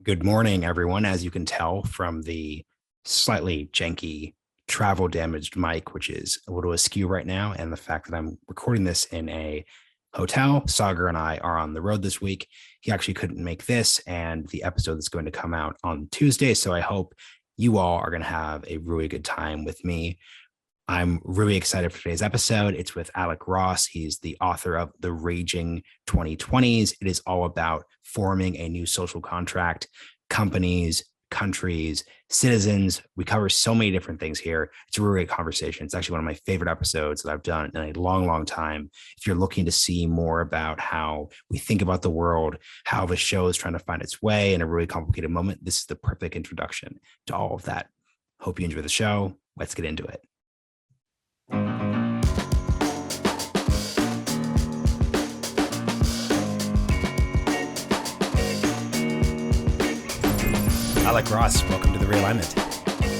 Good morning, everyone. As you can tell from the slightly janky travel damaged mic, which is a little askew right now, and the fact that I'm recording this in a hotel, Sagar and I are on the road this week. He actually couldn't make this, and the episode is going to come out on Tuesday. So I hope you all are going to have a really good time with me. I'm really excited for today's episode. It's with Alec Ross. He's the author of The Raging 2020s. It is all about forming a new social contract, companies, countries, citizens. We cover so many different things here. It's a really great conversation. It's actually one of my favorite episodes that I've done in a long, long time. If you're looking to see more about how we think about the world, how the show is trying to find its way in a really complicated moment, this is the perfect introduction to all of that. Hope you enjoy the show. Let's get into it. Alec Ross, welcome to the Realignment.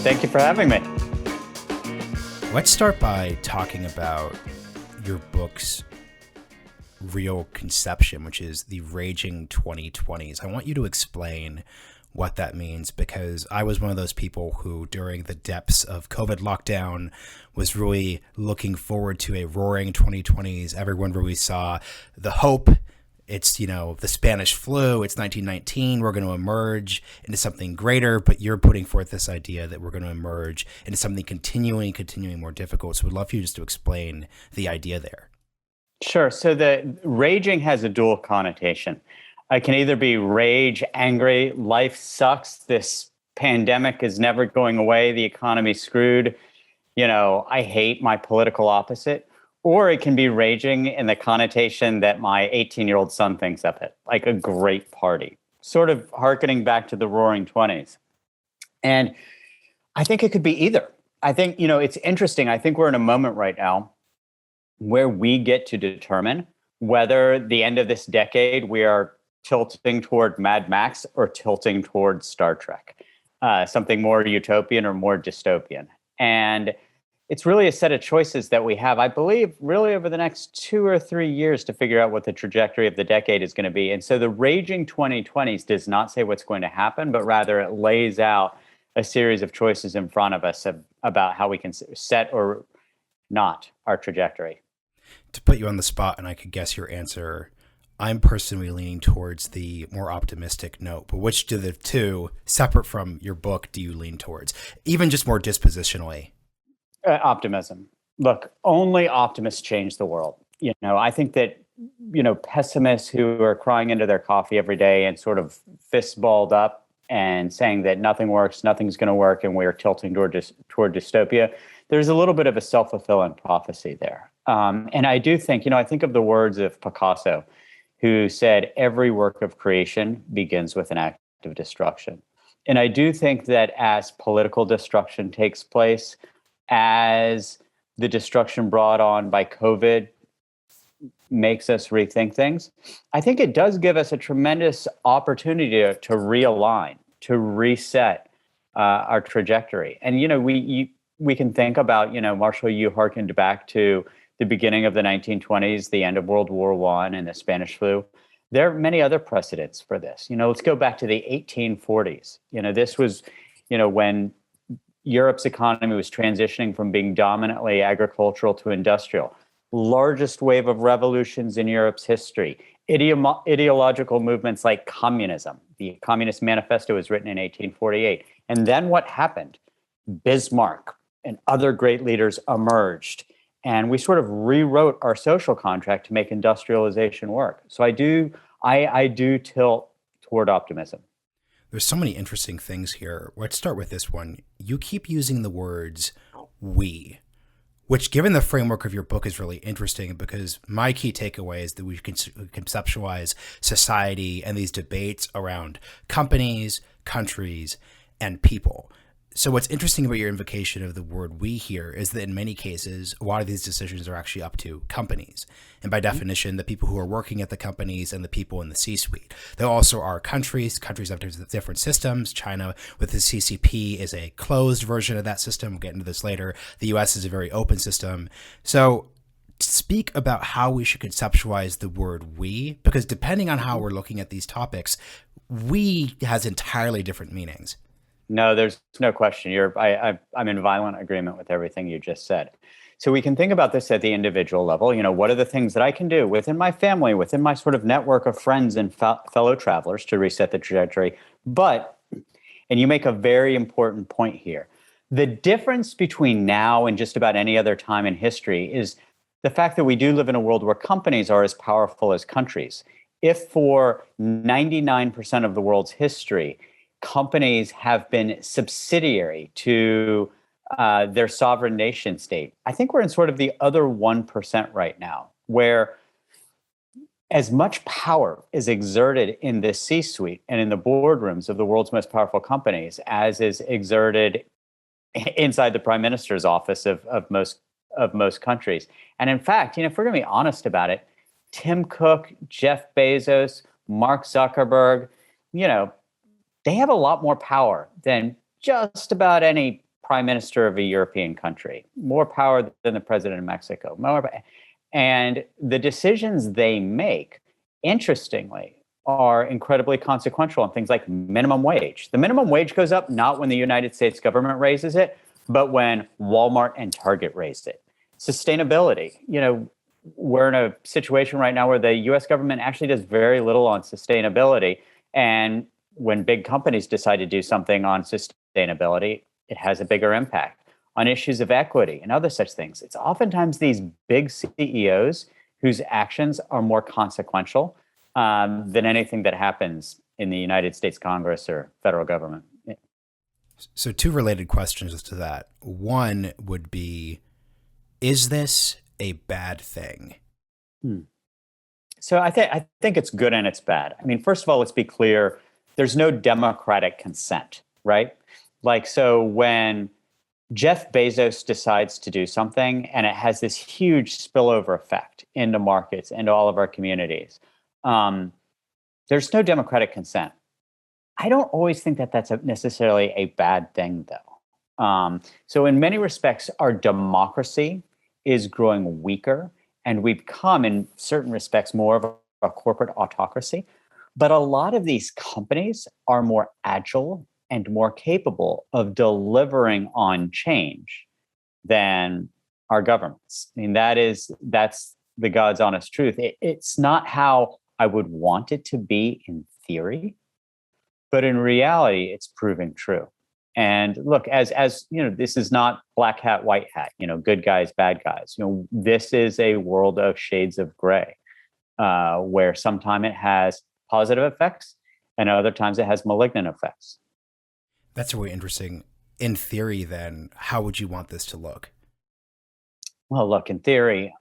Thank you for having me. Let's start by talking about your book's real conception, which is the Raging 2020s. I want you to explain what that means, because I was one of those people who, during the depths of COVID lockdown, was really looking forward to a roaring 2020s. Everyone really saw the hope. It's, the Spanish flu, it's 1919, we're going to emerge into something greater, but you're putting forth this idea that we're going to emerge into something continuing more difficult. So we'd love for you just to explain the idea there. Sure. So the raging has a dual connotation. It can either be rage, angry, life sucks, this pandemic is never going away, the economy's screwed, I hate my political opposite. Or it can be raging in the connotation that my 18-year-old son thinks of it, like a great party, sort of hearkening back to the Roaring 20s. And I think it could be either. I think, it's interesting. I think we're in a moment right now where we get to determine whether the end of this decade we are tilting toward Mad Max or tilting toward Star Trek, something more utopian or more dystopian. And it's really a set of choices that we have, I believe, really over the next 2 or 3 years to figure out what the trajectory of the decade is going to be. And so the Raging 2020s does not say what's going to happen, but rather it lays out a series of choices in front of us about how we can set or not our trajectory. To put you on the spot, and I could guess your answer, I'm personally leaning towards the more optimistic note, but which do the two, separate from your book, do you lean towards, even just more dispositionally? Optimism. Look, only optimists change the world. I think that, pessimists who are crying into their coffee every day and sort of fist balled up and saying that nothing works, nothing's going to work, and we're tilting toward dystopia, there's a little bit of a self-fulfilling prophecy there. And I do think, I think of the words of Picasso, who said, every work of creation begins with an act of destruction. And I do think that as political destruction takes place, as the destruction brought on by COVID makes us rethink things, I think it does give us a tremendous opportunity to realign, to reset our trajectory. And, we can think about, Marshall, you hearkened back to the beginning of the 1920s, the end of World War I and the Spanish flu. There are many other precedents for this. Let's go back to the 1840s. This was, when Europe's economy was transitioning from being dominantly agricultural to industrial. Largest wave of revolutions in Europe's history. Ideological movements like communism. The Communist Manifesto was written in 1848. And then what happened? Bismarck and other great leaders emerged. And we sort of rewrote our social contract to make industrialization work. So I do tilt toward optimism. There's so many interesting things here. Let's start with this one. You keep using the words we, which, given the framework of your book, is really interesting, because my key takeaway is that we can conceptualize society and these debates around companies, countries, and people. So what's interesting about your invocation of the word we here is that in many cases, a lot of these decisions are actually up to companies. And by definition, the people who are working at the companies and the people in the C-suite. There also are countries. Countries have different systems. China with the CCP is a closed version of that system. We'll get into this later. The US is a very open system. So speak about how we should conceptualize the word we, because depending on how we're looking at these topics, we has entirely different meanings. No, there's no question. I'm in violent agreement with everything you just said. So we can think about this at the individual level. What are the things that I can do within my family, within my sort of network of friends and fellow travelers to reset the trajectory? But, and you make a very important point here, the difference between now and just about any other time in history is the fact that we do live in a world where companies are as powerful as countries. If for 99% of the world's history, companies have been subsidiary to their sovereign nation state, I think we're in sort of the other 1% right now, where as much power is exerted in the C-suite and in the boardrooms of the world's most powerful companies as is exerted inside the prime minister's office of most countries. And in fact, if we're going to be honest about it, Tim Cook, Jeff Bezos, Mark Zuckerberg, they have a lot more power than just about any prime minister of a European country, more power than the president of Mexico. And the decisions they make, interestingly, are incredibly consequential on things like minimum wage. The minimum wage goes up not when the United States government raises it, but when Walmart and Target raised it. Sustainability, we're in a situation right now where the US government actually does very little on sustainability. And when big companies decide to do something on sustainability, it has a bigger impact. On issues of equity and other such things, it's oftentimes these big CEOs whose actions are more consequential than anything that happens in the United States Congress or federal government. So two related questions to that. One would be, is this a bad thing? So I think it's good and it's bad. I mean, first of all, let's be clear. There's no democratic consent, right? So when Jeff Bezos decides to do something and it has this huge spillover effect into markets, into all of our communities, there's no democratic consent. I don't always think that that's necessarily a bad thing, though. So in many respects, our democracy is growing weaker, and we've become, in certain respects, more of a corporate autocracy. But a lot of these companies are more agile and more capable of delivering on change than our governments. I mean, that's the God's honest truth. It's not how I would want it to be in theory, but in reality, it's proving true. And look, as this is not black hat, white hat, good guys, bad guys. This is a world of shades of gray, where sometimes it has positive effects and other times it has malignant effects. That's really interesting. In theory, then, how would you want this to look? Well, look, in theory,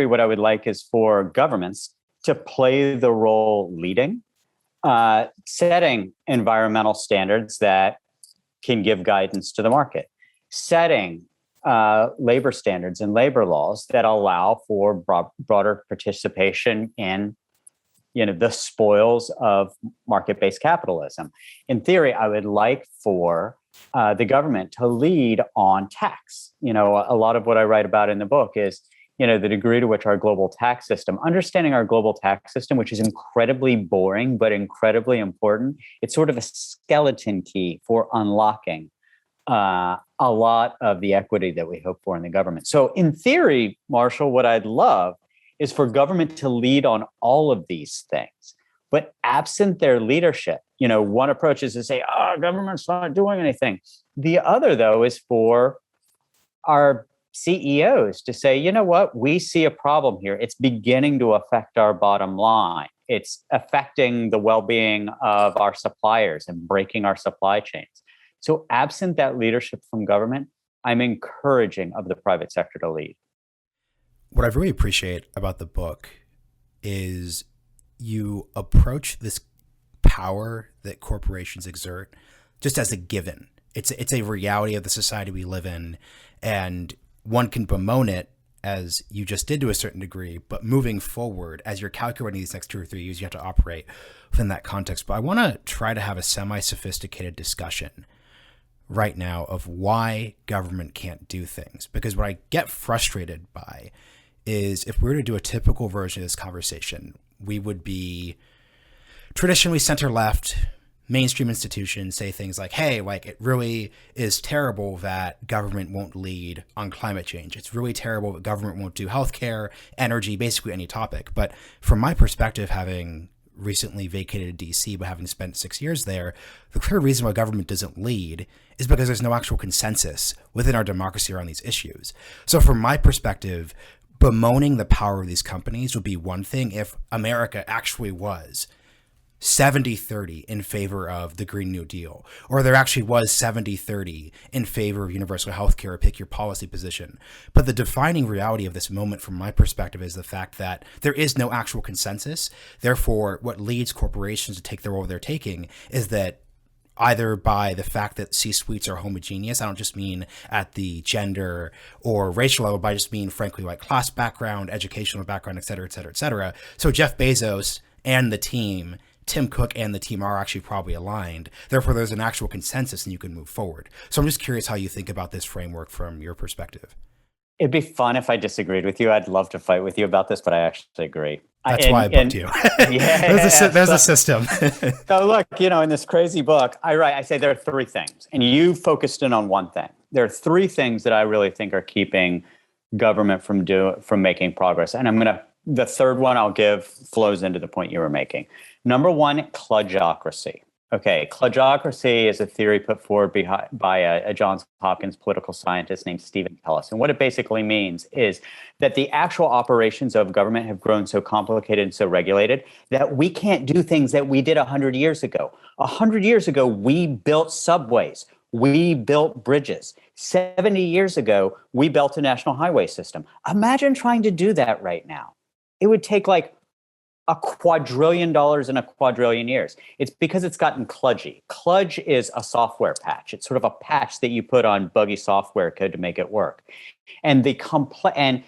what I would like is for governments to play the role leading, setting environmental standards that can give guidance to the market, setting labor standards and labor laws that allow for broader participation in the spoils of market-based capitalism. In theory, I would like for the government to lead on tax. A lot of what I write about in the book is, the degree to which our global tax system, understanding our global tax system, which is incredibly boring, but incredibly important. It's sort of a skeleton key for unlocking a lot of the equity that we hope for in the government. So in theory, Marshall, what I'd love is for government to lead on all of these things. But absent their leadership, one approach is to say, government's not doing anything. The other, though, is for our CEOs to say, you know what, we see a problem here. It's beginning to affect our bottom line. It's affecting the well-being of our suppliers and breaking our supply chains. So absent that leadership from government, I'm encouraging of the private sector to lead. What I really appreciate about the book is you approach this power that corporations exert just as a given. It's a reality of the society we live in, and one can bemoan it, as you just did to a certain degree, but moving forward, as you're calculating these next 2 or 3 years, you have to operate within that context. But I want to try to have a semi-sophisticated discussion right now of why government can't do things. Because what I get frustrated by is if we were to do a typical version of this conversation, we would be traditionally center left mainstream institutions say things like, hey, like it really is terrible that government won't lead on climate change. It's really terrible that government won't do healthcare, energy, basically any topic. But from my perspective, having recently vacated DC, but having spent 6 years there, the clear reason why government doesn't lead is because there's no actual consensus within our democracy around these issues. So from my perspective, bemoaning the power of these companies would be one thing if America actually was 70-30 in favor of the Green New Deal, or there actually was 70-30 in favor of universal health care, or pick your policy position. But the defining reality of this moment from my perspective is the fact that there is no actual consensus. Therefore, what leads corporations to take the role they're taking is that either by the fact that C-suites are homogeneous, I don't just mean at the gender or racial level, but I just mean, frankly, like class background, educational background, et cetera, et cetera, et cetera. So Jeff Bezos and the team, Tim Cook and the team are actually probably aligned. Therefore, there's an actual consensus and you can move forward. So I'm just curious how you think about this framework from your perspective. It'd be fun if I disagreed with you. I'd love to fight with you about this, but I actually agree. That's why I booked you. Yeah, there's a system. So look, in this crazy book, I say there are three things, and you focused in on one thing. There are three things that I really think are keeping government from making progress. And the third one I'll give flows into the point you were making. Number one, Claudiocracy. Okay, Claudiocracy is a theory put forward by a Johns Hopkins political scientist named Stephen Kellis. And what it basically means is that the actual operations of government have grown so complicated and so regulated that we can't do things that we did 100 years ago. 100 years ago, we built subways. We built bridges. 70 years ago, we built a national highway system. Imagine trying to do that right now. It would take like $1 quadrillion in a quadrillion years. It's because it's gotten kludgy. Kludge is a software patch. It's sort of a patch that you put on buggy software code to make it work. And and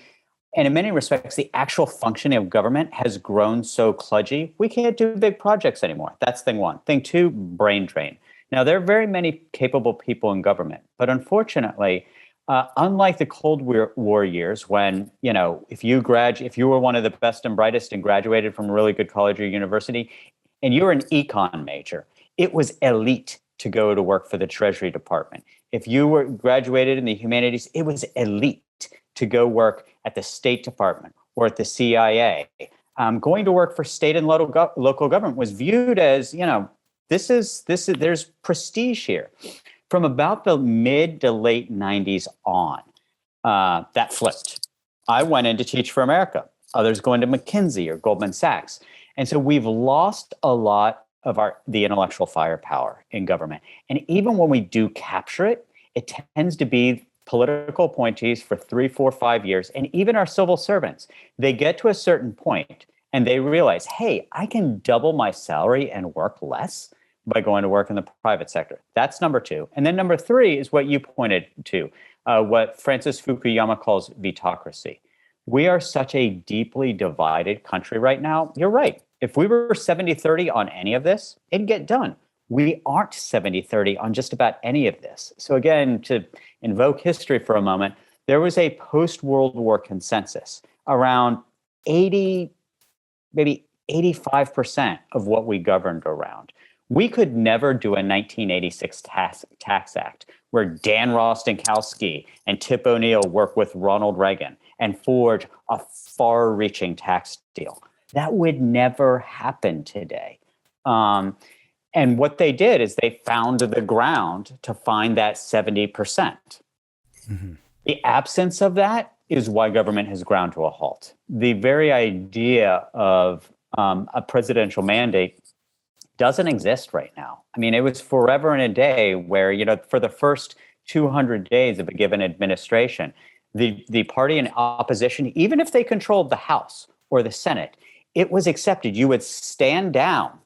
in many respects, the actual functioning of government has grown so kludgy, we can't do big projects anymore. That's thing one. Thing two, brain drain. Now, there are very many capable people in government, but unfortunately, unlike the Cold War years, when if you were one of the best and brightest and graduated from a really good college or university, and you were an econ major, it was elite to go to work for the Treasury Department. If you were graduated in the humanities, it was elite to go work at the State Department or at the CIA. Going to work for state and local government was viewed as there's prestige here. From about the mid to late 90s on, that flipped. I went in to teach for America. Others go into McKinsey or Goldman Sachs. And so we've lost a lot of the intellectual firepower in government. And even when we do capture it, it tends to be political appointees for 3, 4, 5 years. And even our civil servants, they get to a certain point and they realize, hey, I can double my salary and work less by going to work in the private sector. That's number two. And then number three is what you pointed to, what Francis Fukuyama calls vitocracy. We are such a deeply divided country right now. You're right. If we were 70-30 on any of this, it'd get done. We aren't 70-30 on just about any of this. So again, to invoke history for a moment, there was a post-World War consensus around 80, maybe 85% of what we governed around. We could never do a 1986 tax act where Dan Rostenkowski and Tip O'Neill work with Ronald Reagan and forge a far-reaching tax deal. That would never happen today. And what they did is they found the ground to find that 70%. Mm-hmm. The absence of that is why government has ground to a halt. The very idea of a presidential mandate doesn't exist right now. I mean, it was forever and a day where, for the first 200 days of a given administration, the party in opposition, even if they controlled the House or the Senate, it was accepted. You would stand down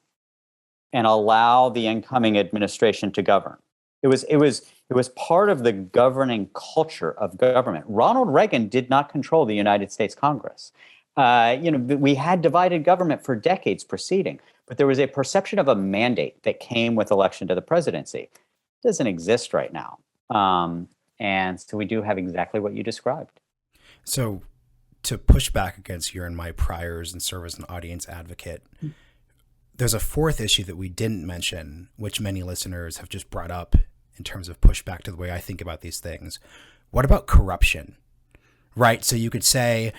and allow the incoming administration to govern. It was part of the governing culture of government. Ronald Reagan did not control the United States Congress. We had divided government for decades preceding, but there was a perception of a mandate that came with election to the presidency. It doesn't exist right now. And so we do have exactly what you described. So to push back against your and my priors and serve as an audience advocate, there's a fourth issue that we didn't mention, which many listeners have just brought up in terms of pushback to the way I think about these things. What about corruption? Right? So you could say,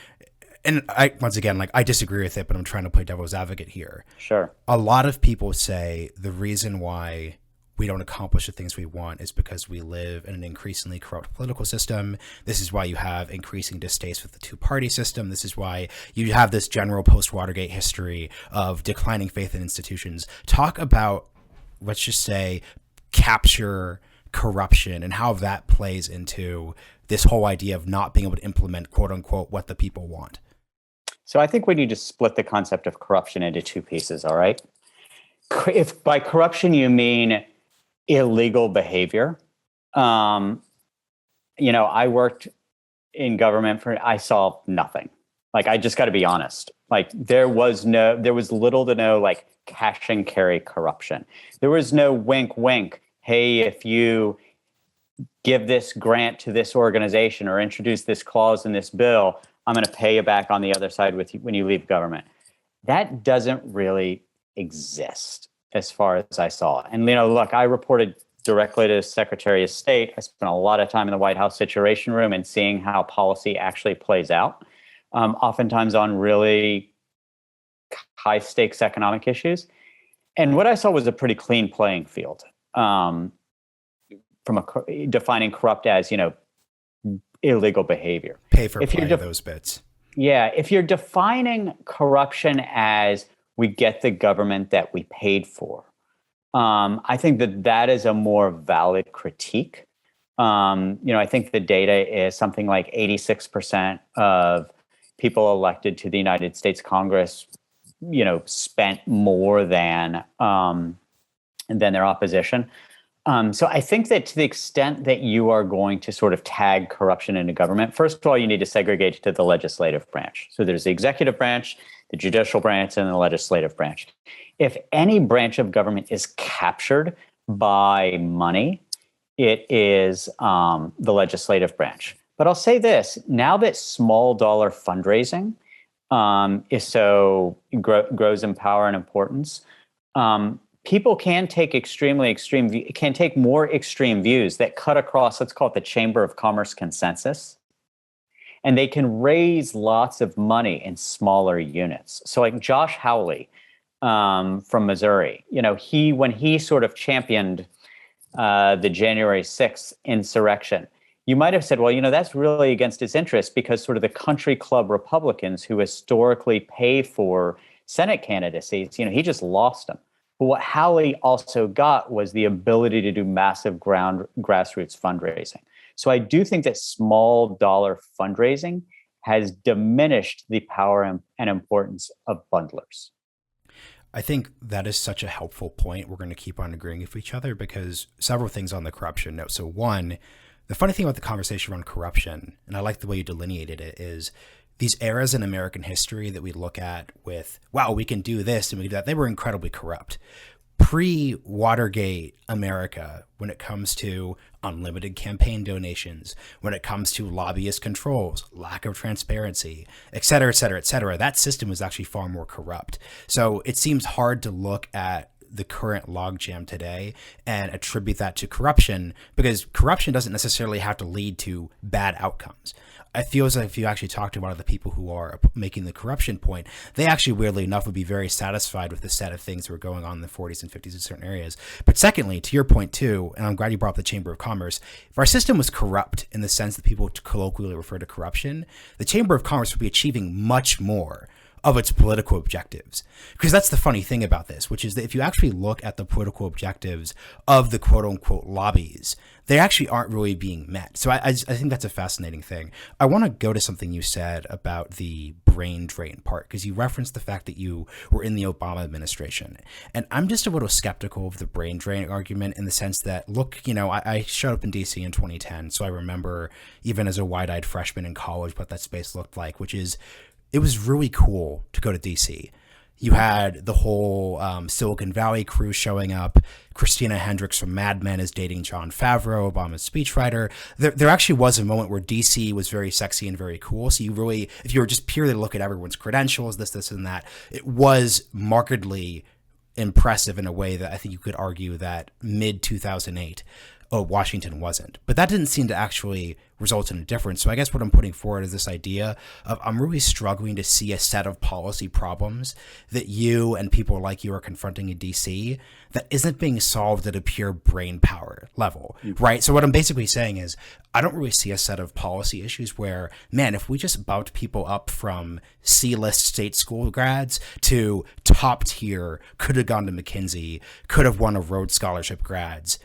and I, once again, like, I disagree with it, but I'm trying to play devil's advocate here. Sure. A lot of people say the reason why we don't accomplish the things we want is because we live in an increasingly corrupt political system. This is why you have increasing distaste with the two-party system. This is why you have this general post-Watergate history of declining faith in institutions. Talk about, let's just say, capture corruption and how that plays into this whole idea of not being able to implement, quote unquote, what the people want. So I think we need to split the concept of corruption into two pieces, all right? If by corruption you mean illegal behavior, I worked in government I saw nothing. Like, I just got to be honest. Like, there was little to no, like, cash and carry corruption. There was no wink, wink. Hey, if you give this grant to this organization or introduce this clause in this bill, I'm going to pay you back on the other side with you when you leave government. That doesn't really exist as far as I saw. And, look, I reported directly to the Secretary of State. I spent a lot of time in the White House Situation Room and seeing how policy actually plays out, oftentimes on really high stakes economic issues. And what I saw was a pretty clean playing field, from defining corrupt as, illegal behavior. Pay for play, those bits. Yeah. If you're defining corruption as we get the government that we paid for, I think that is a more valid critique. I think the data is something like 86% of people elected to the United States Congress, spent more than their opposition. So I think that to the extent that you are going to sort of tag corruption into government, first of all, you need to segregate it to the legislative branch. So there's the executive branch, the judicial branch, and the legislative branch. If any branch of government is captured by money, it is the legislative branch. But I'll say this, now that small dollar fundraising grows in power and importance, people can take more extreme views that cut across, let's call it the Chamber of Commerce consensus, and they can raise lots of money in smaller units. So like Josh Hawley from Missouri, when he sort of championed the January 6th insurrection, you might have said, well, that's really against his interest because sort of the country club Republicans who historically pay for Senate candidacies, he just lost them. But what Hawley also got was the ability to do massive grassroots fundraising. So I do think that small dollar fundraising has diminished the power and importance of bundlers. I think that is such a helpful point. We're going to keep on agreeing with each other because several things on the corruption note. So one, the funny thing about the conversation around corruption, and I like the way you delineated it, is these eras in American history that we look at with, wow, we can do this and we can do that, they were incredibly corrupt. Pre-Watergate America, when it comes to unlimited campaign donations, when it comes to lobbyist controls, lack of transparency, et cetera, et cetera, et cetera, that system was actually far more corrupt. So it seems hard to look at the current logjam today and attribute that to corruption because corruption doesn't necessarily have to lead to bad outcomes. It feels like if you actually talk to a lot of the people who are making the corruption point, they actually, weirdly enough, would be very satisfied with the set of things that were going on in the 40s and 50s in certain areas. But secondly, to your point too, and I'm glad you brought up the Chamber of Commerce, if our system was corrupt in the sense that people colloquially refer to corruption, the Chamber of Commerce would be achieving much more of its political objectives. Because that's the funny thing about this, which is that if you actually look at the political objectives of the quote unquote lobbies, they actually aren't really being met. So I think that's a fascinating thing. I want to go to something you said about the brain drain part, because you referenced the fact that you were in the Obama administration. And I'm just a little skeptical of the brain drain argument in the sense that, look, I showed up in DC in 2010. So I remember even as a wide-eyed freshman in college what that space looked like, which is, it was really cool to go to DC. You had the whole Silicon Valley crew showing up. Christina Hendricks from Mad Men is dating Jon Favreau, Obama's speechwriter. There actually was a moment where DC was very sexy and very cool. So you really, if you were just purely to look at everyone's credentials, this and that, it was markedly impressive in a way that I think you could argue that mid 2008, Washington wasn't. But that didn't seem to actually result in a difference. So I guess what I'm putting forward is this idea of I'm really struggling to see a set of policy problems that you and people like you are confronting in DC that isn't being solved at a pure brain power level, right? So what I'm basically saying is I don't really see a set of policy issues where, man, if we just bumped people up from C-list state school grads to top tier, could have gone to McKinsey, could have won a Rhodes Scholarship grads,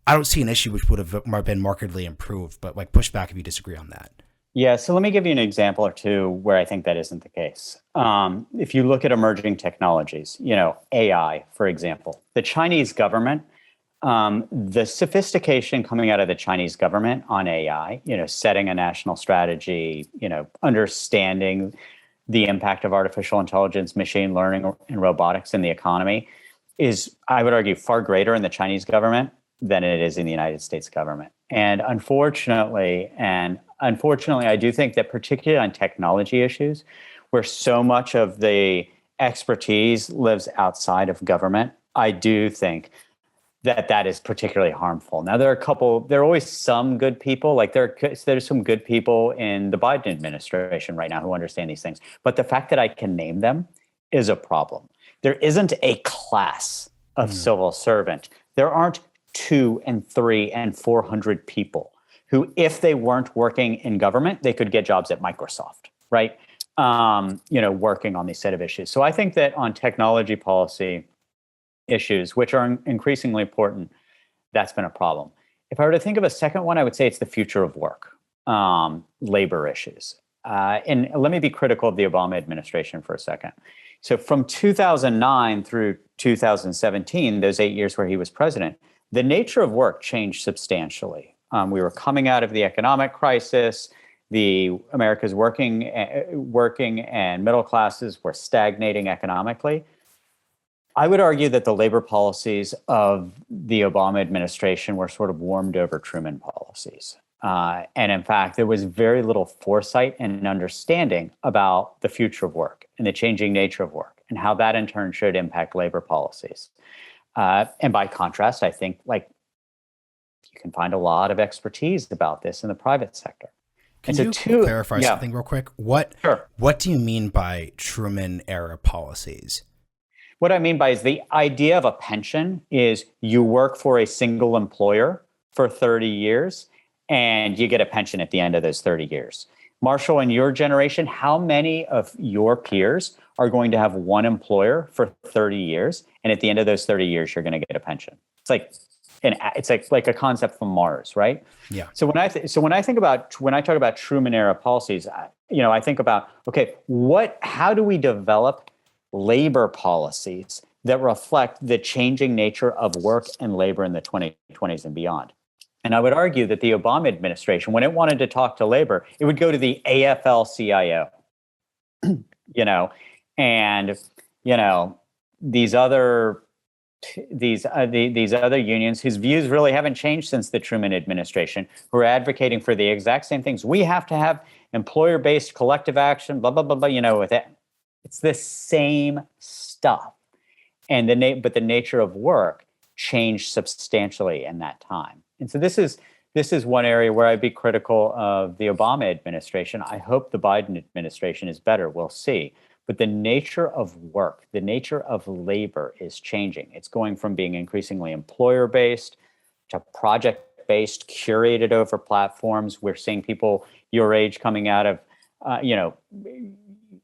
I don't see an issue which would have been markedly improved, but like push back if you disagree on that. Yeah, so let me give you an example or two where I think that isn't the case. If you look at emerging technologies, AI, for example, the Chinese government, the sophistication coming out of the Chinese government on AI, setting a national strategy, understanding the impact of artificial intelligence, machine learning, and robotics in the economy is, I would argue, far greater in the Chinese government than it is in the United States government. And unfortunately, I do think that particularly on technology issues, where so much of the expertise lives outside of government, I do think that is particularly harmful. Now, there are always some good people, like there's some good people in the Biden administration right now who understand these things. But the fact that I can name them is a problem. There isn't a class of civil servant. There aren't 200 and 300 and 400 people who, if they weren't working in government, they could get jobs at Microsoft, right? Working on these set of issues. So I think that on technology policy issues, which are increasingly important, that's been a problem. If I were to think of a second one, I would say it's the future of work, labor issues. And let me be critical of the Obama administration for a second. So from 2009 through 2017, those 8 years where he was president, the nature of work changed substantially. We were coming out of the economic crisis. America's working and middle classes were stagnating economically. I would argue that the labor policies of the Obama administration were sort of warmed over Truman policies. And in fact, there was very little foresight and understanding about the future of work and the changing nature of work and how that in turn should impact labor policies. And by contrast, I think you can find a lot of expertise about this in the private sector. Can you clarify something real quick? What do you mean by Truman era policies? What I mean by is the idea of a pension is you work for a single employer for 30 years and you get a pension at the end of those 30 years. Marshall, in your generation, how many of your peers are going to have one employer for 30 years? And at the end of those 30 years, you're going to get a pension. It's like a concept from Mars, right? Yeah. So when I talk about Truman era policies, I think about, okay, how do we develop labor policies that reflect the changing nature of work and labor in the 2020s and beyond? And I would argue that the Obama administration, when it wanted to talk to labor, it would go to the AFL-CIO, and these other unions whose views really haven't changed since the Truman administration, who are advocating for the exact same things. We have to have employer-based collective action, blah blah blah blah. With it, it's the same stuff, and but the nature of work changed substantially in that time. And so this is one area where I'd be critical of the Obama administration. I hope the Biden administration is better. We'll see. But the nature of work, the nature of labor is changing. It's going from being increasingly employer-based to project-based, curated over platforms. We're seeing people your age coming out of,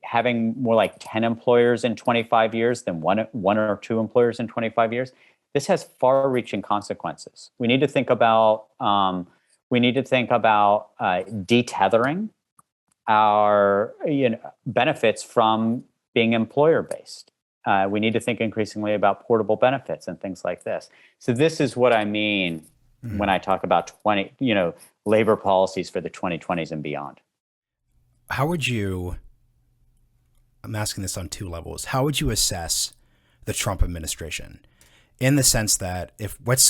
having more like 10 employers in 25 years than one or two employers in 25 years. This has far-reaching consequences. We need to think about detethering our benefits from being employer-based. We need to think increasingly about portable benefits and things like this. So this is what I mean when I talk about labor policies for the 2020s and beyond. I'm asking this on two levels. How would you assess the Trump administration? In the sense that let's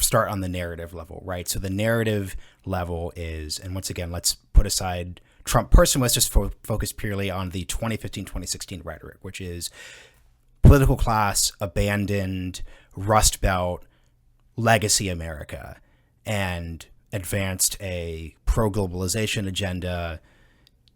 start on the narrative level, right? So the narrative level is, and once again, let's put aside Trump person, let's just focus purely on the 2015, 2016 rhetoric, which is political class abandoned Rust Belt legacy America and advanced a pro-globalization agenda,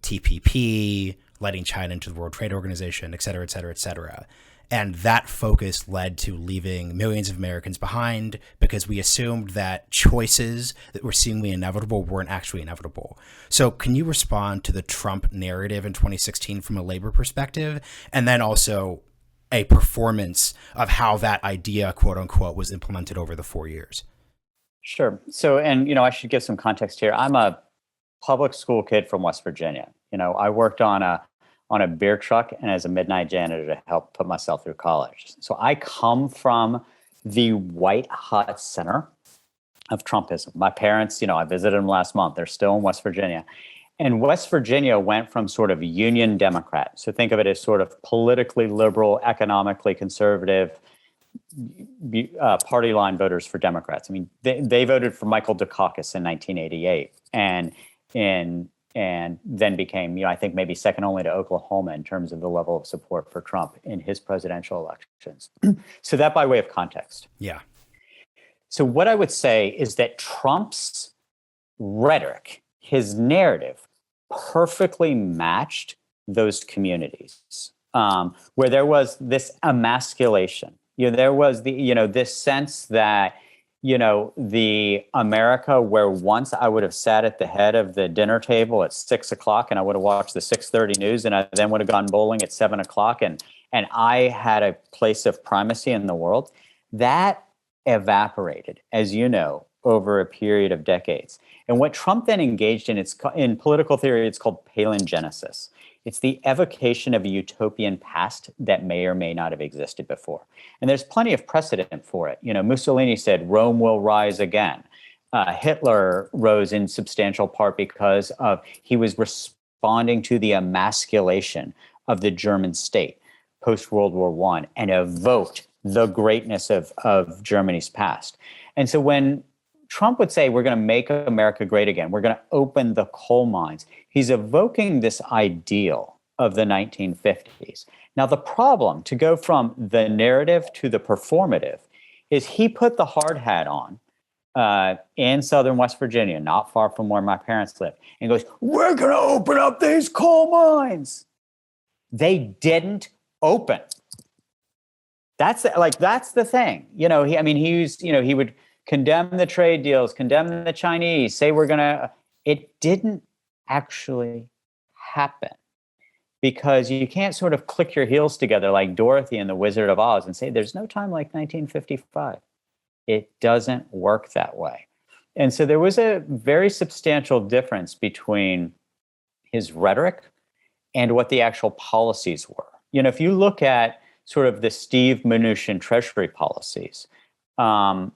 TPP, letting China into the World Trade Organization, et cetera, et cetera, et cetera. And that focus led to leaving millions of Americans behind because we assumed that choices that were seemingly inevitable weren't actually inevitable. So can you respond to the Trump narrative in 2016 from a labor perspective, and then also a performance of how that idea, quote unquote, was implemented over the 4 years? Sure. So, and, I should give some context here. I'm a public school kid from West Virginia. I worked on a beer truck and as a midnight janitor to help put myself through college. So I come from the white hot center of Trumpism. My parents, I visited them last month. They're still in West Virginia. And West Virginia went from sort of Union Democrat. So think of it as sort of politically liberal, economically conservative, party line voters for Democrats. I mean, they voted for Michael Dukakis in 1988. And then became, I think maybe second only to Oklahoma in terms of the level of support for Trump in his presidential elections. So that by way of context. Yeah. So what I would say is that Trump's rhetoric, his narrative, perfectly matched those communities where there was this emasculation. There was this sense that, the America where once I would have sat at the head of the dinner table at 6 o'clock and I would have watched the 6:30 news and I then would have gone bowling at 7 o'clock and I had a place of primacy in the world, that evaporated, as you know, over a period of decades. And what Trump then engaged in, in political theory, it's called palingenesis. It's the evocation of a utopian past that may or may not have existed before. And there's plenty of precedent for it. Mussolini said, Rome will rise again. Hitler rose in substantial part because he was responding to the emasculation of the German state post-World War I and evoked the greatness of Germany's past. And so when Trump would say, we're going to make America great again, we're going to open the coal mines, he's evoking this ideal of the 1950s. Now, the problem, to go from the narrative to the performative, is he put the hard hat on in southern West Virginia, not far from where my parents lived, and goes, we're going to open up these coal mines. They didn't open. That's the thing. He would condemn the trade deals, condemn the Chinese, say it didn't actually happen. Because you can't sort of click your heels together like Dorothy and the Wizard of Oz and say, there's no time like 1955. It doesn't work that way. And so there was a very substantial difference between his rhetoric and what the actual policies were. If you look at sort of the Steve Mnuchin Treasury policies, in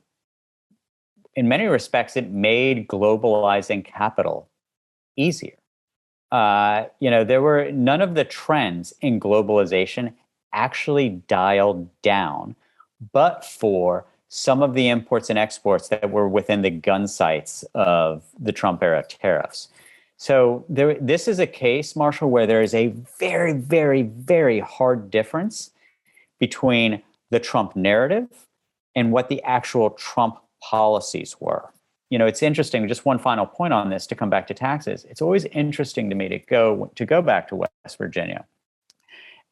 many respects, it made globalizing capital easier. There were none of the trends in globalization actually dialed down, but for some of the imports and exports that were within the gun sights of the Trump era tariffs. So this is a case, Marshall, where there is a very, very, very hard difference between the Trump narrative and what the actual Trump policies were. It's interesting, just one final point on this to come back to taxes. It's always interesting to me to go back to West Virginia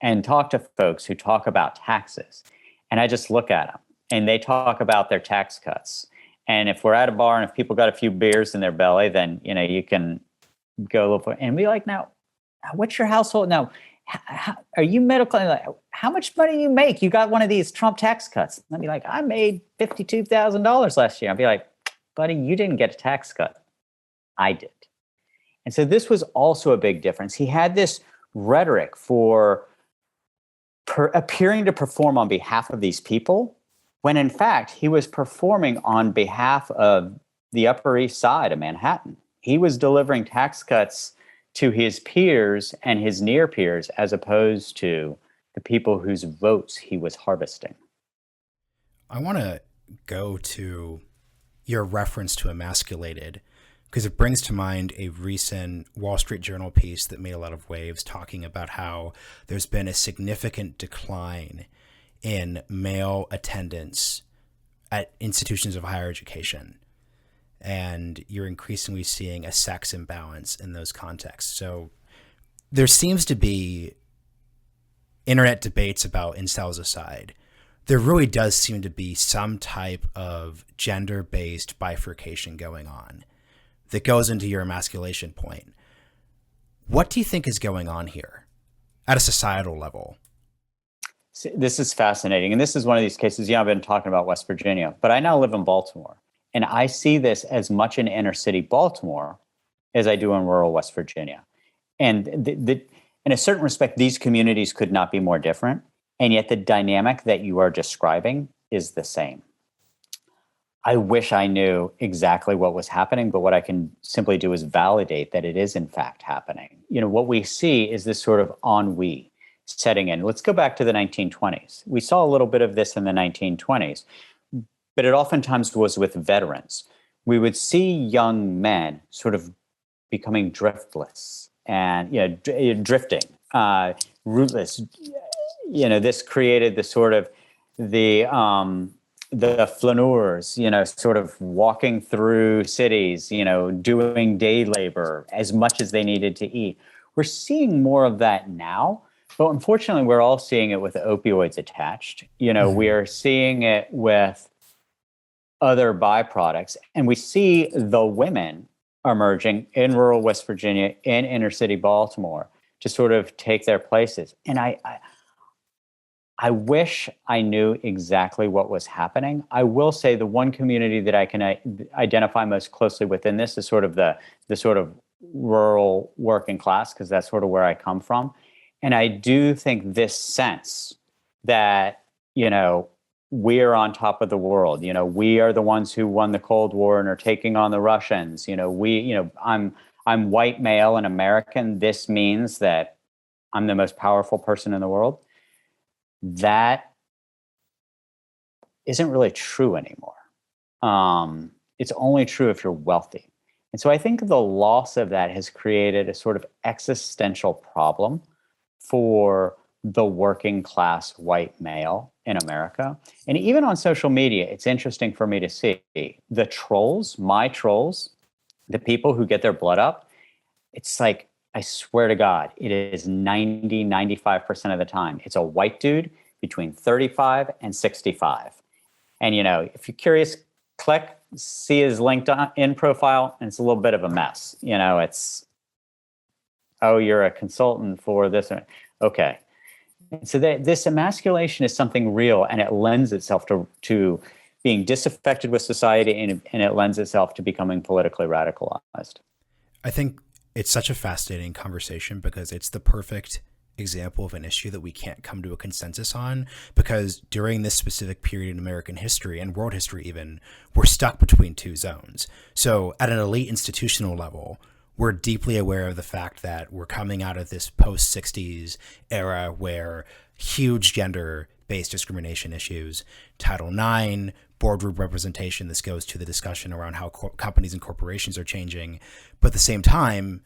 and talk to folks who talk about taxes. And I just look at them and they talk about their tax cuts. And if we're at a bar and if people got a few beers in their belly, then, you can go a little, and be like, now, what's your household? Now, are you medical? How much money do you make? You got one of these Trump tax cuts. I'd be like, I made $52,000 last year. I'd be like, buddy, you didn't get a tax cut. I did. And so this was also a big difference. He had this rhetoric for appearing to perform on behalf of these people, when in fact, he was performing on behalf of the Upper East Side of Manhattan. He was delivering tax cuts to his peers and his near peers, as opposed to the people whose votes he was harvesting. I want to go to your reference to emasculated, because it brings to mind a recent Wall Street Journal piece that made a lot of waves talking about how there's been a significant decline in male attendance at institutions of higher education. And you're increasingly seeing a sex imbalance in those contexts. So there seems to be internet debates about incels aside. There really does seem to be some type of gender-based bifurcation going on that goes into your emasculation point. What do you think is going on here at a societal level? This is fascinating. And this is one of these cases, I've been talking about West Virginia, but I now live in Baltimore. And I see this as much in inner city Baltimore as I do in rural West Virginia. And in a certain respect, these communities could not be more different. And yet the dynamic that you are describing is the same. I wish I knew exactly what was happening, but what I can simply do is validate that it is in fact happening. What we see is this sort of ennui setting in. Let's go back to the 1920s. We saw a little bit of this in the 1920s, but it oftentimes was with veterans. We would see young men sort of becoming driftless and drifting, rootless. This created the sort of the flaneurs, sort of walking through cities, doing day labor as much as they needed to eat. We're seeing more of that now, but unfortunately, we're all seeing it with opioids attached. We are seeing it with other byproducts, and we see the women emerging in rural West Virginia, in inner city Baltimore, to sort of take their places. And I wish I knew exactly what was happening. I will say the one community that I can identify most closely within this is sort of the sort of rural working class, because that's sort of where I come from. And I do think this sense that, we're on top of the world, we are the ones who won the Cold War and are taking on the Russians, I'm white, male, and American. This means that I'm the most powerful person in the world. That isn't really true anymore. It's only true if you're wealthy. And so I think the loss of that has created a sort of existential problem for the working class white male in America. And even on social media, it's interesting for me to see the trolls, my trolls, the people who get their blood up. It's like, I swear to God, it is 95% of the time. It's a white dude between 35 and 65. And, if you're curious, click, see his LinkedIn profile, and it's a little bit of a mess. It's, oh, you're a consultant for this. Okay. So this emasculation is something real, and it lends itself to being disaffected with society, and it lends itself to becoming politically radicalized. I think it's such a fascinating conversation because it's the perfect example of an issue that we can't come to a consensus on, because during this specific period in American history and world history even, we're stuck between two zones. So at an elite institutional level, we're deeply aware of the fact that we're coming out of this post-60s era where huge gender-based discrimination issues, Title IX, boardroom representation, this goes to the discussion around how companies and corporations are changing. But at the same time,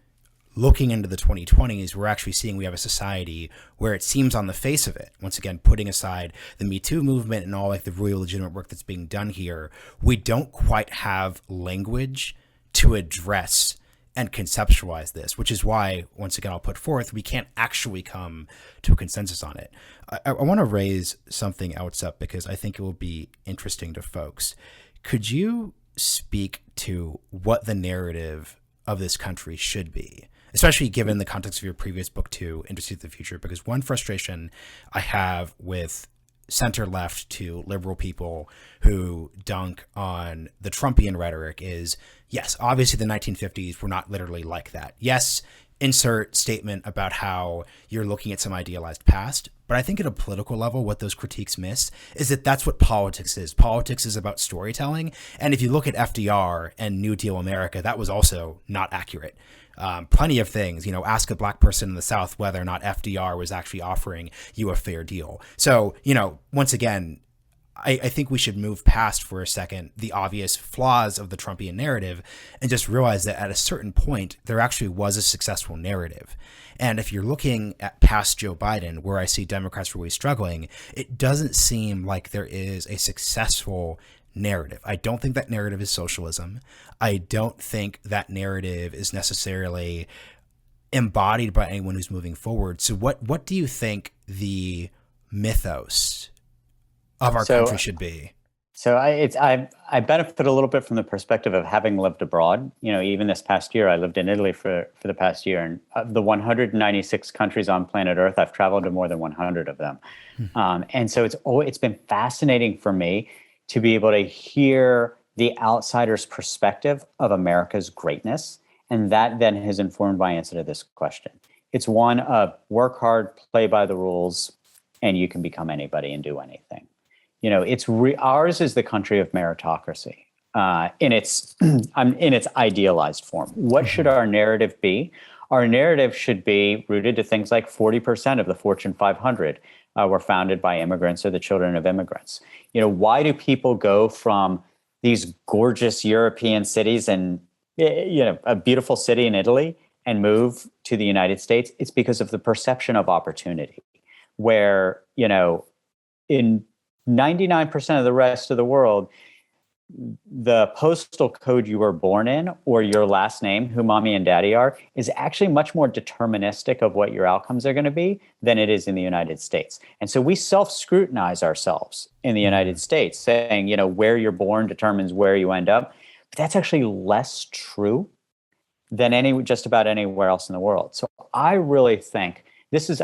looking into the 2020s, we're actually seeing we have a society where it seems on the face of it, once again, putting aside the Me Too movement and all like the really legitimate work that's being done here, we don't quite have language to address and conceptualize this, which is why, once again, I'll put forth, we can't actually come to a consensus on it. I want to raise something else up because I think it will be interesting to folks. Could you speak to what the narrative of this country should be, especially given the context of your previous book too, Industry of the Future? Because one frustration I have with center left to liberal people who dunk on the Trumpian rhetoric is, yes, obviously the 1950s were not literally like that. Yes, insert statement about how you're looking at some idealized past. But I think at a political level, what those critiques miss is that that's what politics is. Politics is about storytelling. And if you look at FDR and New Deal America, that was also not accurate. Plenty of things, ask a black person in the South whether or not FDR was actually offering you a fair deal. So, once again, I think we should move past for a second the obvious flaws of the Trumpian narrative and just realize that at a certain point, there actually was a successful narrative. And if you're looking at past Joe Biden, where I see Democrats really struggling, it doesn't seem like there is a successful narrative. I don't think that narrative is socialism. I don't think that narrative is necessarily embodied by anyone who's moving forward. So what do you think the mythos of our country should be? So I benefit a little bit from the perspective of having lived abroad. Even this past year, I lived in Italy for the past year, and of the 196 countries on planet Earth, I've traveled to more than 100 of them. And so it's been fascinating for me to be able to hear the outsider's perspective of America's greatness, and that then has informed my answer to this question. It's one of work hard, play by the rules, and you can become anybody and do anything. Ours is the country of meritocracy in its idealized form. What should our narrative be? Our narrative should be rooted to things like 40% of the Fortune 500 were founded by immigrants or the children of immigrants. Why do people go from these gorgeous European cities and a beautiful city in Italy and move to the United States? It's because of the perception of opportunity, where in 99% of the rest of the world, the postal code you were born in or your last name, who mommy and daddy are, is actually much more deterministic of what your outcomes are going to be than it is in the United States. And so we self-scrutinize ourselves in the United States, saying, where you're born determines where you end up. But that's actually less true than just about anywhere else in the world. So I really think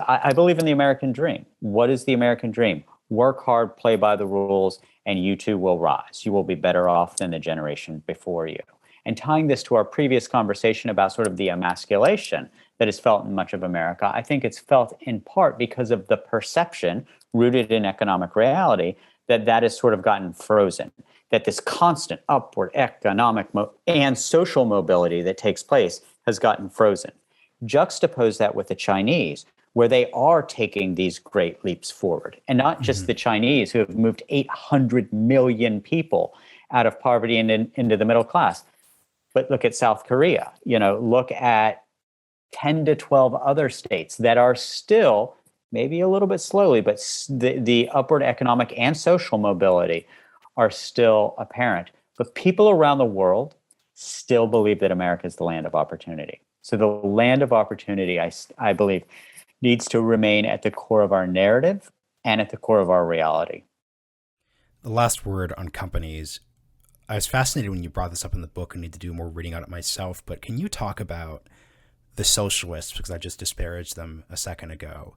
I believe in the American dream. What is the American dream? Work hard, play by the rules, and you too will rise. You will be better off than the generation before you. And tying this to our previous conversation about sort of the emasculation that is felt in much of America, I think it's felt in part because of the perception rooted in economic reality that has sort of gotten frozen, that this constant upward economic and social mobility that takes place has gotten frozen. Juxtapose that with the Chinese, where they are taking these great leaps forward. And not just the Chinese, who have moved 800 million people out of poverty and into the middle class, but look at South Korea. Look at 10 to 12 other states that are still, maybe a little bit slowly, but the upward economic and social mobility are still apparent. But people around the world still believe that America is the land of opportunity. So the land of opportunity, I believe, needs to remain at the core of our narrative and at the core of our reality. The last word on companies. I was fascinated when you brought this up in the book. I need to do more reading on it myself, but can you talk about the socialists, because I just disparaged them a second ago,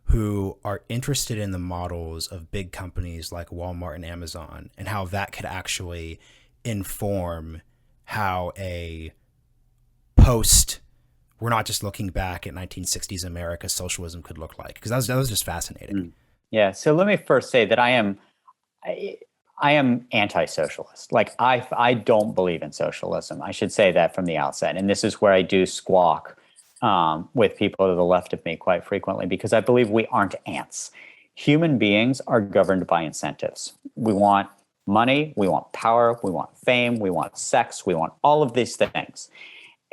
who are interested in the models of big companies like Walmart and Amazon, and how that could actually inform how a we're not just looking back at 1960s America, socialism could look like? Because that was just fascinating. Yeah. So let me first say that I am anti-socialist. Like I don't believe in socialism. I should say that from the outset. And this is where I do squawk with people to the left of me quite frequently, because I believe we aren't ants. Human beings are governed by incentives. We want money, we want power, we want fame, we want sex, we want all of these things.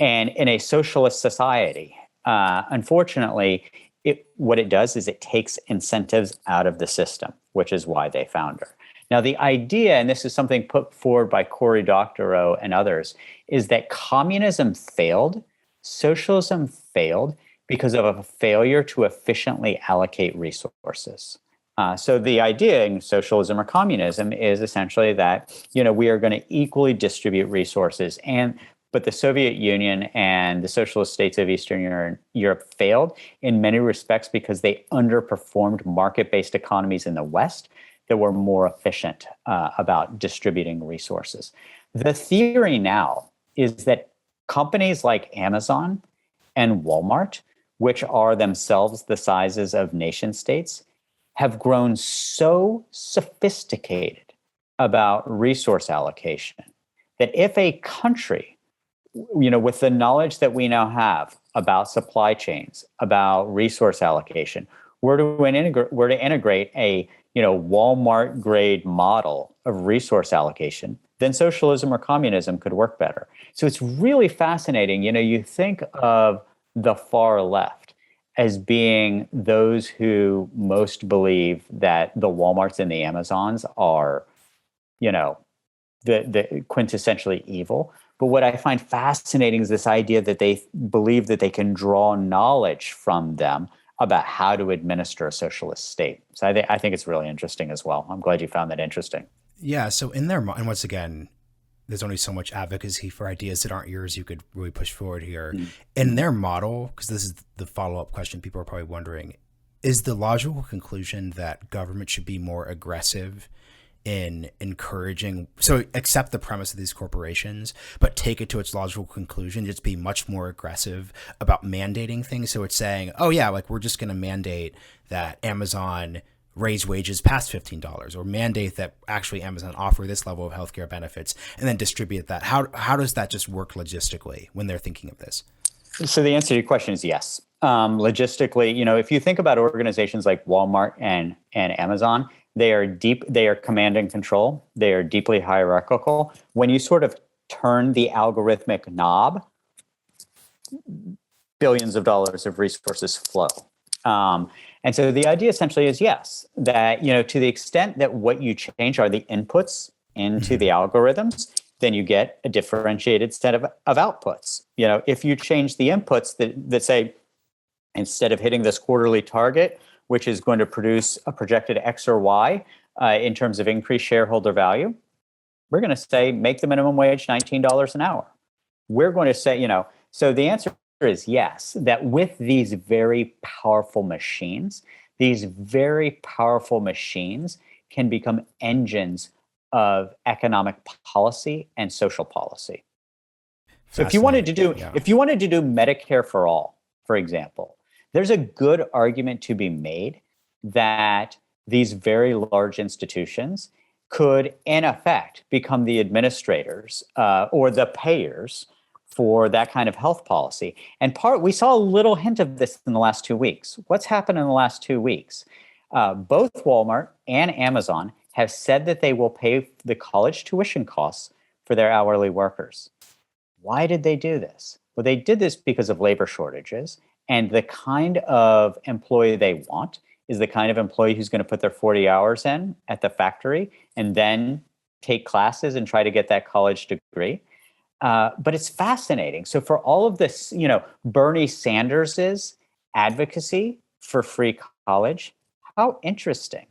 And in a socialist society, unfortunately, what it does is it takes incentives out of the system, which is why they found her. Now, the idea, and this is something put forward by Cory Doctorow and others, is that communism failed, socialism failed because of a failure to efficiently allocate resources. So the idea in socialism or communism is essentially that, we are going to equally distribute resources. But the Soviet Union and the socialist states of Eastern Europe failed in many respects because they underperformed market-based economies in the West that were more efficient about distributing resources. The theory now is that companies like Amazon and Walmart, which are themselves the sizes of nation states, have grown so sophisticated about resource allocation that if a country, with the knowledge that we now have about supply chains, about resource allocation, were to integrate a Walmart grade model of resource allocation, then socialism or communism could work better. So it's really fascinating. You think of the far left as being those who most believe that the Walmarts and the Amazons are, the quintessentially evil. But what I find fascinating is this idea that they believe that they can draw knowledge from them about how to administer a socialist state. So I think it's really interesting as well. I'm glad you found that interesting. Yeah. So in their and once again, there's only so much advocacy for ideas that aren't yours you could really push forward here. Mm-hmm. In their model, because this is the follow-up question people are probably wondering, is the logical conclusion that government should be more aggressive in encouraging, so accept the premise of these corporations, but take it to its logical conclusion, just be much more aggressive about mandating things? So it's saying, oh yeah, like we're just going to mandate that Amazon raise wages past $15, or mandate that actually Amazon offer this level of healthcare benefits and then distribute that. How does that just work logistically when they're thinking of this? So the answer to your question is yes. Logistically, if you think about organizations like Walmart and Amazon, they are command and control. They are deeply hierarchical. When you sort of turn the algorithmic knob, billions of dollars of resources flow. And so the idea essentially is, yes, that, to the extent that what you change are the inputs into the algorithms, then you get a differentiated set of outputs. If you change the inputs that say, instead of hitting this quarterly target, which is going to produce a projected X or Y in terms of increased shareholder value, we're going to say, make the minimum wage $19 an hour. We're going to say, so the answer is yes, that with these very powerful machines can become engines of economic policy and social policy. So if you wanted to do Medicare for all, for example, there's a good argument to be made that these very large institutions could, in effect, become the administrators or the payers for that kind of health policy. And we saw a little hint of this in the last 2 weeks. What's happened in the last 2 weeks? Both Walmart and Amazon have said that they will pay the college tuition costs for their hourly workers. Why did they do this? Well, they did this because of labor shortages. And the kind of employee they want is the kind of employee who's going to put their 40 hours in at the factory and then take classes and try to get that college degree. But it's fascinating. So for all of this, Bernie Sanders's advocacy for free college, how interesting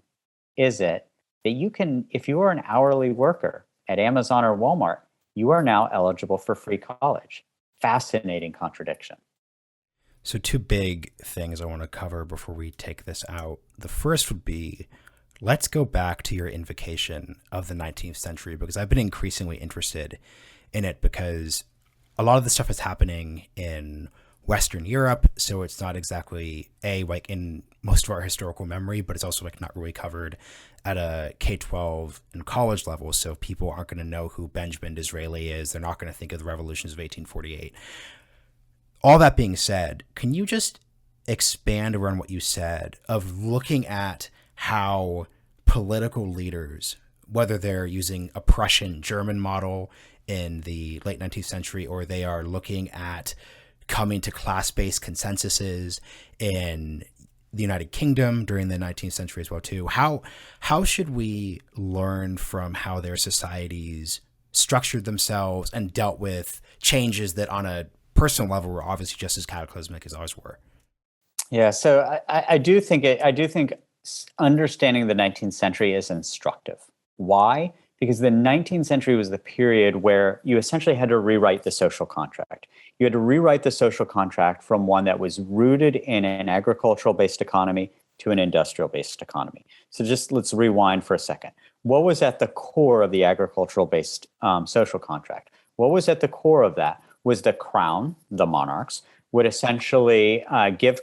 is it that you can, if you are an hourly worker at Amazon or Walmart, you are now eligible for free college? Fascinating contradiction. So 2 big things I want to cover before we take this out. The first would be, let's go back to your invocation of the 19th century, because I've been increasingly interested in it, because a lot of the stuff is happening in Western Europe. So it's not exactly like in most of our historical memory, but it's also like not really covered at a K-12 and college level. So people aren't going to know who Benjamin Disraeli is. They're not going to think of the revolutions of 1848. All that being said, can you just expand around what you said of looking at how political leaders, whether they're using a Prussian German model in the late 19th century, or they are looking at coming to class-based consensuses in the United Kingdom during the 19th century as well too, how should we learn from how their societies structured themselves and dealt with changes that on a personal level were obviously just as cataclysmic as ours were? Yeah, so I do think understanding the 19th century is instructive. Why? Because the 19th century was the period where you essentially had to rewrite the social contract. You had to rewrite the social contract from one that was rooted in an agricultural-based economy to an industrial-based economy. So just let's rewind for a second. What was at the core of the agricultural-based social contract? What was at the core of that was the crown, the monarchs, would essentially give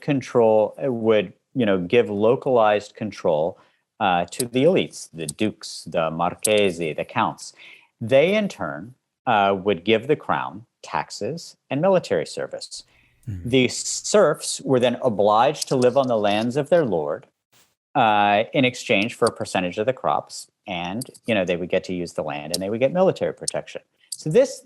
localized control to the elites, the dukes, the marchesi, the counts. They, in turn, would give the crown taxes and military service. The serfs were then obliged to live on the lands of their lord, in exchange for a percentage of the crops, and they would get to use the land, and they would get military protection. So this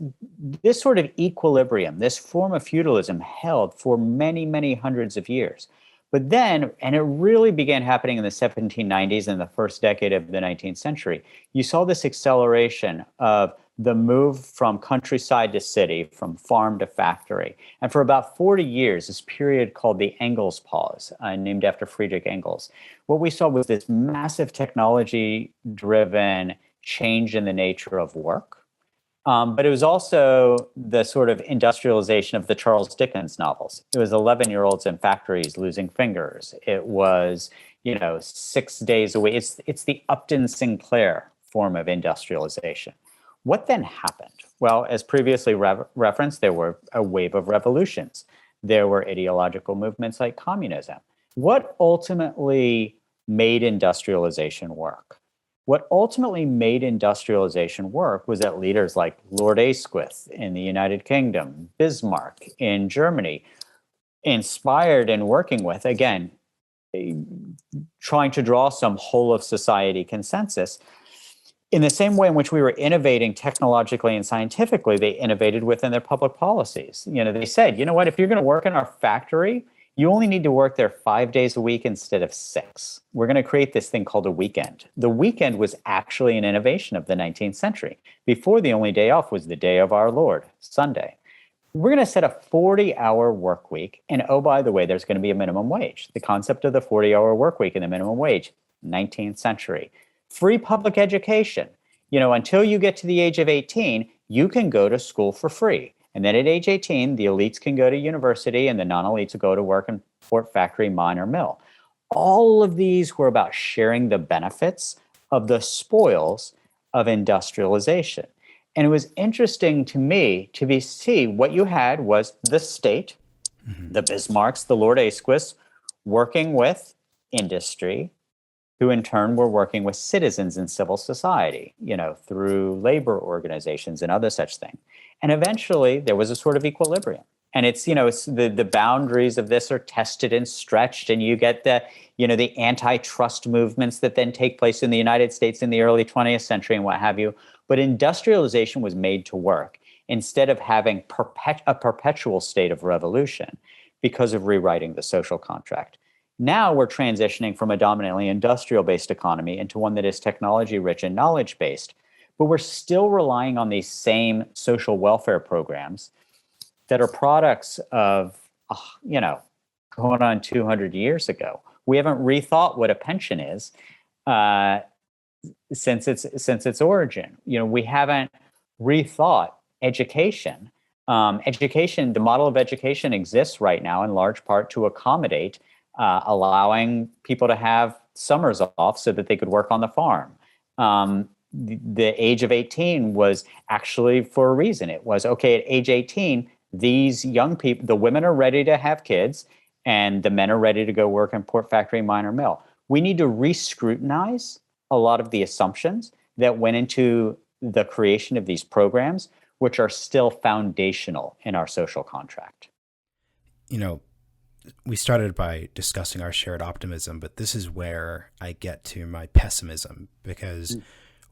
sort of equilibrium, this form of feudalism, held for many, many hundreds of years. But then, and it really began happening in the 1790s and the first decade of the 19th century, you saw this acceleration of the move from countryside to city, from farm to factory. And for about 40 years, this period called the Engels Pause, named after Friedrich Engels, what we saw was this massive technology-driven change in the nature of work. But it was also the sort of industrialization of the Charles Dickens novels. It was 11-year-olds in factories losing fingers. It was, 6 days a week. It's the Upton Sinclair form of industrialization. What then happened? Well, as previously referenced, there were a wave of revolutions. There were ideological movements like communism. What ultimately made industrialization work? What ultimately made industrialization work was that leaders like Lord Asquith in the United Kingdom, Bismarck in Germany, inspired and working with, again, trying to draw some whole of society consensus. In the same way in which we were innovating technologically and scientifically, they innovated within their public policies. They said, what, if you're going to work in our factory, you only need to work there 5 days a week instead of 6. We're going to create this thing called a weekend. The weekend was actually an innovation of the 19th century. Before, the only day off was the day of our Lord, Sunday. We're going to set a 40-hour work week. And oh, by the way, there's going to be a minimum wage. The concept of the 40-hour work week and the minimum wage, 19th century. Free public education. Until you get to the age of 18, you can go to school for free. And then at age 18, the elites can go to university and the non-elites will go to work in port, factory, mine, or mill. All of these were about sharing the benefits of the spoils of industrialization. And it was interesting to me to see what you had was the state, the Bismarcks, the Lord Asquiths, working with industry, who in turn were working with citizens in civil society, through labor organizations and other such things. And eventually there was a sort of equilibrium. And it's the boundaries of this are tested and stretched, and you get the antitrust movements that then take place in the United States in the early 20th century and what have you. But industrialization was made to work instead of having a perpetual state of revolution because of rewriting the social contract. Now we're transitioning from a dominantly industrial-based economy into one that is technology-rich and knowledge-based, but we're still relying on these same social welfare programs that are products of, going on 200 years ago. We haven't rethought what a pension is since its origin. We haven't rethought education. The model of education exists right now in large part to accommodate allowing people to have summers off so that they could work on the farm. The age of 18 was actually for a reason. It was, okay, at age 18, these young people, the women are ready to have kids and the men are ready to go work in port, factory, mine, or mill. We need to re-scrutinize a lot of the assumptions that went into the creation of these programs, which are still foundational in our social contract. We started by discussing our shared optimism, but this is where I get to my pessimism, because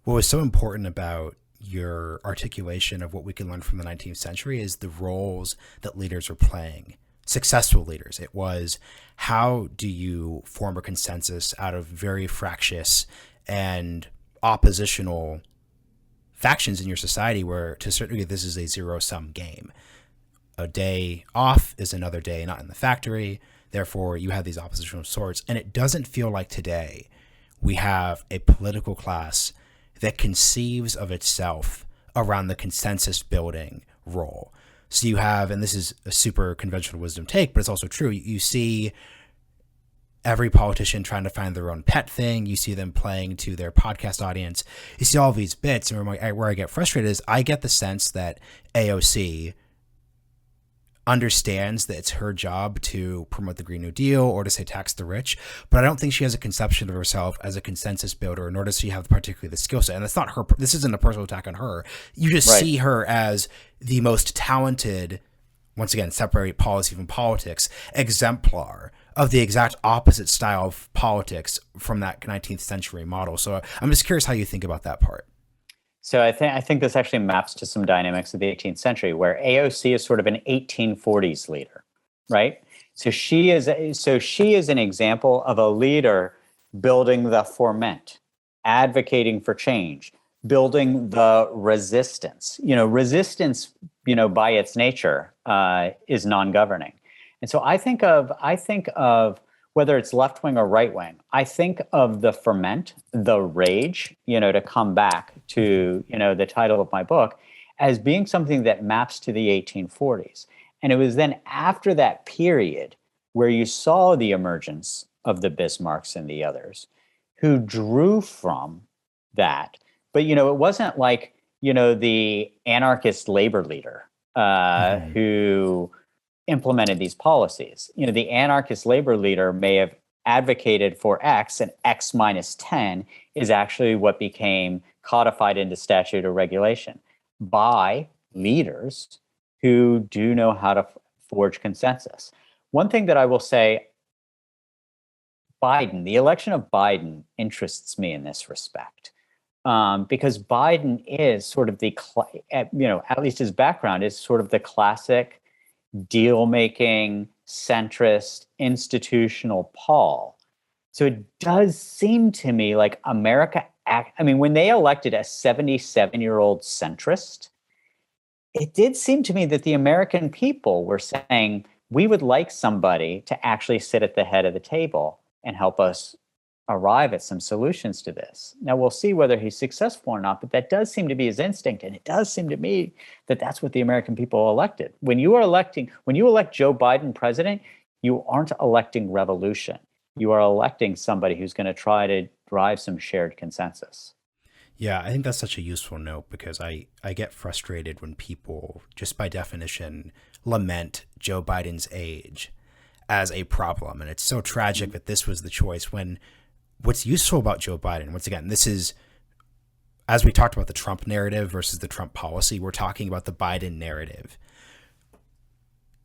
what was so important about your articulation of what we can learn from the 19th century is the roles that leaders were playing, successful leaders. It was, how do you form a consensus out of very fractious and oppositional factions in your society where, to a certain degree, this is a zero-sum game. A day off is another day not in the factory. Therefore, you have these oppositional sorts. And it doesn't feel like today we have a political class that conceives of itself around the consensus building role. So you have, and this is a super conventional wisdom take, but it's also true. You see every politician trying to find their own pet thing. You see them playing to their podcast audience. You see all these bits. And where I get frustrated is I get the sense that AOC understands that it's her job to promote the Green New Deal or to say tax the rich, but I don't think she has a conception of herself as a consensus builder, nor does she have particularly the skill set. And that's not her. This isn't a personal attack on her. You just see her as the most talented, once again, separate policy from politics, exemplar of the exact opposite style of politics from that 19th century model. So I'm just curious how you think about that part. So I think this actually maps to some dynamics of the 18th century, where AOC is sort of an 1840s leader, right? So she is an example of a leader building the ferment, advocating for change, building the resistance. Resistance, by its nature, is non-governing. And so I think of whether it's left wing or right wing, I think of the ferment, the rage, to come back to, the title of my book, as being something that maps to the 1840s. And it was then after that period where you saw the emergence of the Bismarcks and the others who drew from that. But, it wasn't like, the anarchist labor leader who implemented these policies. The anarchist labor leader may have advocated for X, and X minus 10 is actually what became codified into statute or regulation by leaders who do know how to forge consensus. One thing that I will say, the election of Biden interests me in this respect. Because Biden is sort of at least his background is sort of the classic deal-making, centrist, institutional Paul. So it does seem to me like America, when they elected a 77-year-old centrist, it did seem to me that the American people were saying, we would like somebody to actually sit at the head of the table and help us arrive at some solutions to this. Now, we'll see whether he's successful or not, but that does seem to be his instinct. And it does seem to me that that's what the American people elected. When you elect Joe Biden president, you aren't electing revolution. You are electing somebody who's going to try to drive some shared consensus. Yeah, I think that's such a useful note, because I get frustrated when people, just by definition, lament Joe Biden's age as a problem. And it's so tragic that this was the choice, when what's useful about Joe Biden, once again, this is, as we talked about the Trump narrative versus the Trump policy, we're talking about the Biden narrative.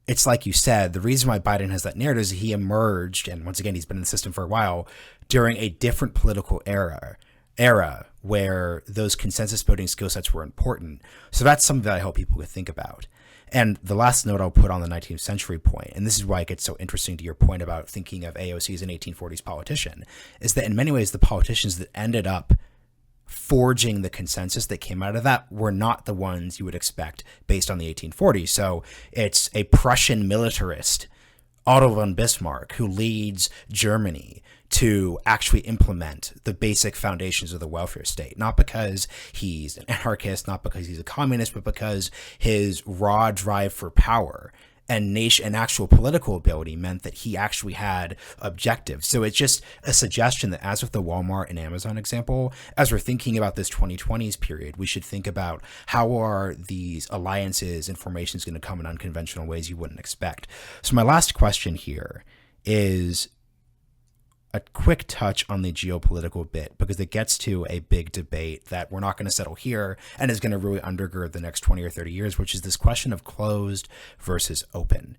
It's like you said, the reason why Biden has that narrative is he emerged, and once again, he's been in the system for a while, during a different political era where those consensus building skill sets were important. So that's something that I hope people could think about. And the last note I'll put on the 19th century point, and this is why it gets so interesting to your point about thinking of AOC as an 1840s politician, is that in many ways the politicians that ended up forging the consensus that came out of that were not the ones you would expect based on the 1840s. So it's a Prussian militarist, Otto von Bismarck, who leads Germany to actually implement the basic foundations of the welfare state, not because he's an anarchist, not because he's a communist, but because his raw drive for power and actual political ability meant that he actually had objectives. So it's just a suggestion that, as with the Walmart and Amazon example, as we're thinking about this 2020s period, we should think about how are these alliances and formations going to come in unconventional ways you wouldn't expect. So my last question here is a quick touch on the geopolitical bit, because it gets to a big debate that we're not going to settle here and is going to really undergird the next 20 or 30 years, which is this question of closed versus open.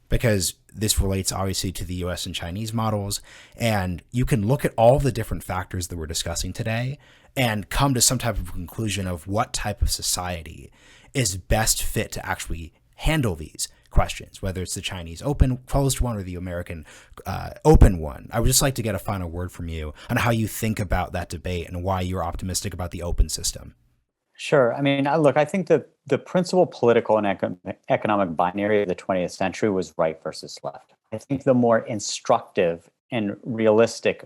Because this relates obviously to the US and Chinese models, and you can look at all the different factors that we're discussing today and come to some type of conclusion of what type of society is best fit to actually handle these questions, whether it's the Chinese open closed one or the American open one. I would just like to get a final word from you on how you think about that debate and why you're optimistic about the open system. Sure. I think the principal political and economic binary of the 20th century was right versus left. I think the more instructive and realistic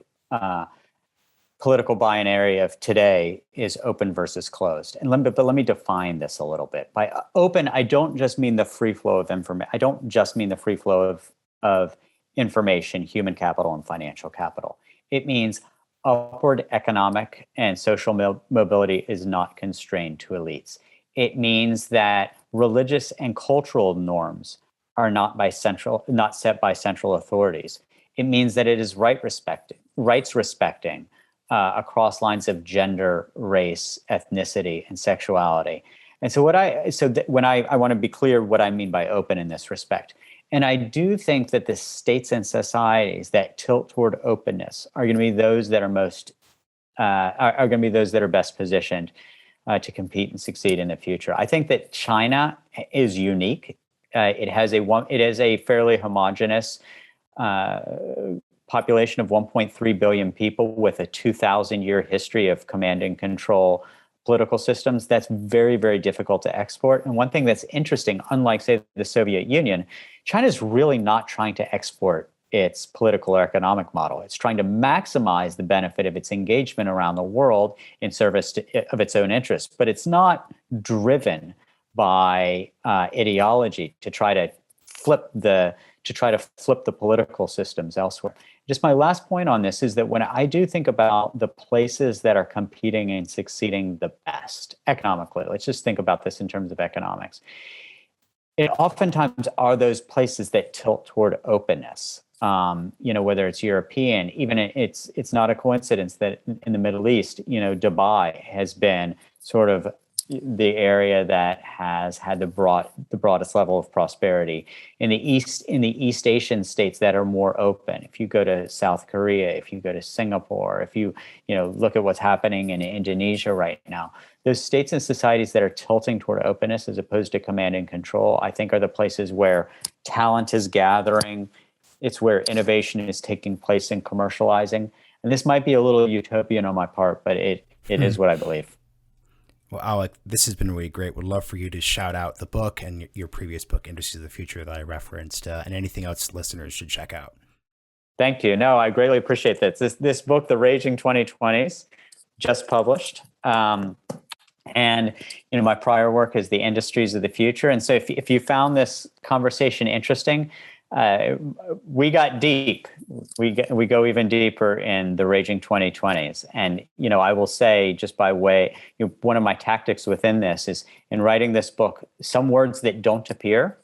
political binary of today is open versus closed. And let me define this a little bit. By open, I don't just mean the free flow of information. I don't just mean the free flow of information, human capital, and financial capital. It means upward economic and social mobility is not constrained to elites. It means that religious and cultural norms are not set by central authorities. It means that it is rights respecting across lines of gender, race, ethnicity, and sexuality. And so when I want to be clear what I mean by open in this respect, And I do think that the states and societies that tilt toward openness are going to be those that are most are going to be those that are best positioned to compete and succeed in the future. I think that China is unique. It has a fairly homogenous population of 1.3 billion people with a 2,000-year history of command and control political systems. That's very, very difficult to export. And one thing that's interesting, unlike, say, the Soviet Union, China's really not trying to export its political or economic model. It's trying to maximize the benefit of its engagement around the world in service of its own interests. But it's not driven by ideology to try to flip the political systems elsewhere. Just my last point on this is that when I do think about the places that are competing and succeeding the best economically, let's just think about this in terms of economics. It oftentimes are those places that tilt toward openness. Whether it's European, even it's not a coincidence that in the Middle East, Dubai has been sort of the area that has had the broadest level of prosperity. In the East Asian states that are more open, if you go to South Korea, if you go to Singapore, if you look at what's happening in Indonesia right now, those states and societies that are tilting toward openness as opposed to command and control, I think are the places where talent is gathering. It's where innovation is taking place and commercializing. And this might be a little utopian on my part, but it is what I believe. Well, Alec, this has been really great. Would love for you to shout out the book and your previous book, Industries of the Future, that I referenced, and anything else listeners should check out. Thank you. No, I greatly appreciate that. This book, The Raging 2020s, just published. And my prior work is The Industries of the Future. And so if you found this conversation interesting, we got deep. We go even deeper in the Raging 2020s. And, I will say, just by way, one of my tactics within this is, in writing this book, some words that don't appear,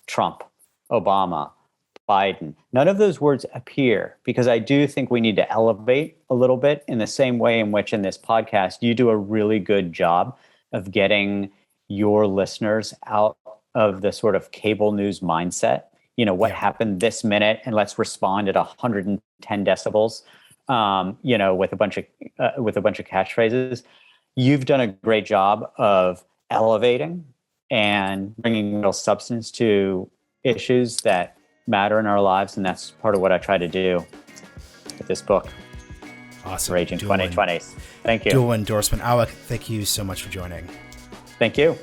Trump, Obama, Biden, none of those words appear, because I do think we need to elevate a little bit in the same way in which in this podcast, you do a really good job of getting your listeners out of the sort of cable news mindset. What happened this minute, and let's respond at 110 decibels, with a bunch of catchphrases. You've done a great job of elevating and bringing real substance to issues that matter in our lives, and that's part of what I try to do with this book. Awesome. Raging 2020s. Thank you. Dual endorsement. Alec, thank you so much for joining. Thank you.